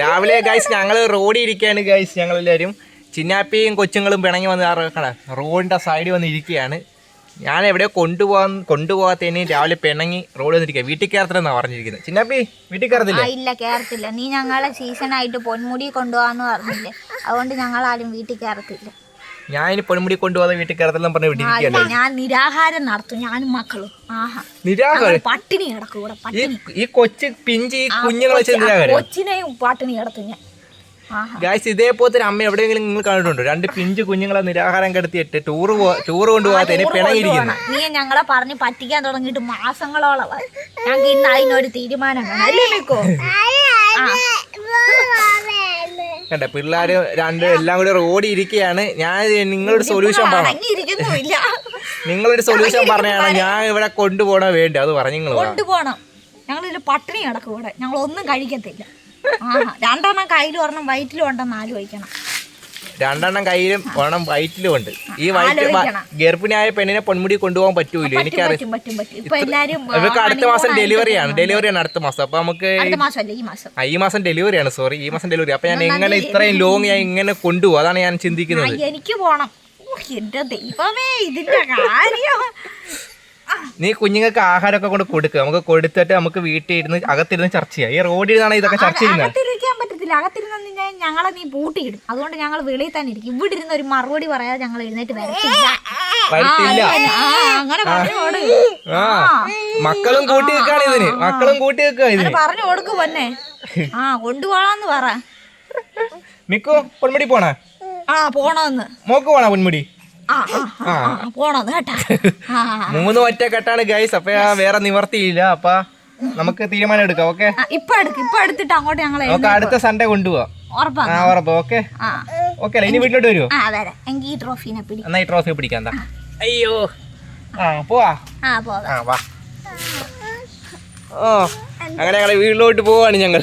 രാവിലെ ഗൈസ് ഞങ്ങൾ റോഡിൽ ഇരിക്കുകയാണ് ഗൈസ്. ഞങ്ങളെല്ലാവരും ചിന്നാപ്പിയും കൊച്ചുങ്ങളും പിണങ്ങി വന്ന് റോഡിൻ്റെ സൈഡിൽ വന്ന് ഇരിക്കുകയാണ്. ഞാൻ എവിടെയോ കൊണ്ടുപോകാത്തതിന് രാവിലെ പിണങ്ങി റോഡ് വന്നിരിക്കുക. വീട്ടിൽ കയറത്തില്ലെന്നാണ് പറഞ്ഞിരിക്കുന്നത്. ചിന്നാപ്പി വീട്ടിൽ കയറത്തില്ല? ഇല്ല, കയറത്തില്ല. നീ ഞങ്ങളെ സീസണായിട്ട് പൊന്മുടി കൊണ്ടുപോകാന്ന് പറഞ്ഞില്ലേ, അതുകൊണ്ട് ഞങ്ങളാരും വീട്ടിൽ കയറത്തില്ല. ഞാൻ ഇനി പൊന്മുടി കൊണ്ടുപോകാതെ വീട്ടിൽ കയറത്തില്ലെന്ന് പറഞ്ഞ് വിട്ടിരിക്കുകയാണ്. ഞാൻ നിരാഹാരം നടത്തും, ഞാനും മക്കളും. നിരാഹാരം? പട്ടിണി കിടക്കും ഇവിടെ. ഈ കൊച്ചു പിഞ്ച് ഈ കുഞ്ഞുങ്ങളെ വെച്ച് നിരാഹാരം? കൊച്ചിനെയും പട്ടിണി കിടത്തും ഞാൻ. ഗായ്സ്, ഇതേപോലത്തെ ഒരു അമ്മ എവിടെയെങ്കിലും നിങ്ങൾ കണ്ടിട്ടുണ്ടോ? 2 പിഞ്ച് കുഞ്ഞുങ്ങളെ നിരാഹാരം കിടത്തിയിട്ട് ടൂറ് കൊണ്ടുപോകാതെ പിണങ്ങിയിരിക്കുന്നു. നീ ഞങ്ങളെ പറഞ്ഞ് പറ്റിക്കാൻ തുടങ്ങിയിട്ട് മാസങ്ങളോളം. ഞങ്ങൾക്ക് ഇന്ന് അതിനൊരു തീരുമാനം വേണം അല്ലേ മിക്കോ? കണ്ടേ പിള്ളേര് എല്ലാം കൂടി റോഡിൽ ഇരിക്കുകയാണ്. ഞാൻ നിങ്ങളൊരു സൊല്യൂഷൻ പറഞ്ഞു. നിങ്ങളൊരു സൊല്യൂഷൻ പറഞ്ഞാണ് ഞാൻ ഇവിടെ കൊണ്ടുപോകണോ വേണ്ട അത് പറഞ്ഞു. നിങ്ങൾ കൊണ്ടുപോകണം. ഞങ്ങളിതിൽ പട്ടിണി കിടക്കും ഇവിടെ. ഞങ്ങളൊന്നും കഴിക്കത്തില്ല. 2 എണ്ണം കയ്യിലും ഒരെണ്ണം വയറ്റിലും ഉണ്ടെന്ന് ആലോചിക്കണം. 2 എണ്ണം കയ്യിലും ഒരെണ്ണം വയറ്റിലും ഉണ്ട്. ഈ ഗർഭിണിയായ പെണ്ണിനെ പൊന്മുടി കൊണ്ടുപോകാൻ പറ്റൂല്ലോ? എനിക്കറിയാം. ഇവർക്ക് അടുത്ത മാസം ഡെലിവറിയാണ് അടുത്ത മാസം. അപ്പൊ നമുക്ക് ഈ മാസം ഡെലിവറിയാണ്. സോറി, ഈ മാസം ഡെലിവറി. അപ്പൊ ഞാൻ എങ്ങനെ ഇത്രയും ലോങ് ഞാൻ ഇങ്ങനെ കൊണ്ടുപോകും? അതാണ് ഞാൻ ചിന്തിക്കുന്നത്. എനിക്ക് പോണം. എന്റെ ദൈവമേ, ഇതിന്റെ കാര്യം. നീ കുഞ്ഞുങ്ങൾക്ക് ആഹാരമൊക്കെ കൊണ്ട് കൊടുക്കുക. നമുക്ക് കൊടുത്തിട്ട് നമുക്ക് വീട്ടിൽ ഇരുന്ന് അകത്തിരുന്ന് ചർച്ച ചെയ്യാം. ഈ റോഡിൽ നിന്നാണ് ഇതൊക്കെ ചർച്ച ചെയ്യുന്നത്. അകത്തിരിക്കാൻ പറ്റത്തില്ല. അകത്തിരുന്ന് ഞങ്ങളെ നീ പൂട്ടിയിടും. അതുകൊണ്ട് ഞങ്ങൾ വെളിയിൽ തന്നെ ഇരിക്കും. ഇവിടെ ഇരുന്ന് ഒരു മറുപടി പറയാതെ ഞങ്ങൾ എഴുന്നേറ്റ് വരത്തില്ല. അങ്ങനെ മക്കളും കൂട്ടി വെക്കാണ് ഇതിന്. പറഞ്ഞു കൊടുക്കും പൊന്നെ. കൊണ്ടുപോകാന്ന് പറ. മിക്കോ പൊന്മുടി പോണ? പോണോന്ന്. മോക്ക് പോണ പൊന്മുടി? പോണോന്ന് കേട്ടാ. 3 ഒറ്റ കെട്ടാണ് ഗൈസ്. അപ്പൊ വേറെ നിവർത്തിയില്ല. അപ്പൊ നമുക്ക് തീരുമാനം എടുക്കാം. ഓക്കെ, ഇപ്പൊ എടുത്തിട്ട് അങ്ങോട്ട് ഞങ്ങൾ അടുത്ത സൺഡേ കൊണ്ടുപോവാം. ഉറപ്പ്? Okay okay. ഇനി വീട്ടിലോട്ട് വരുമോ? എങ്കിൽ ഈ ട്രോഫീനെ പിടിക്കാം. എന്നാ ഈ ട്രോഫി പിടിക്കാം. അയ്യോ, പോവാ. വാ. അങ്ങനെ ഞങ്ങളെ വീട്ടിലോട്ട് പോവാണ് ഞങ്ങൾ.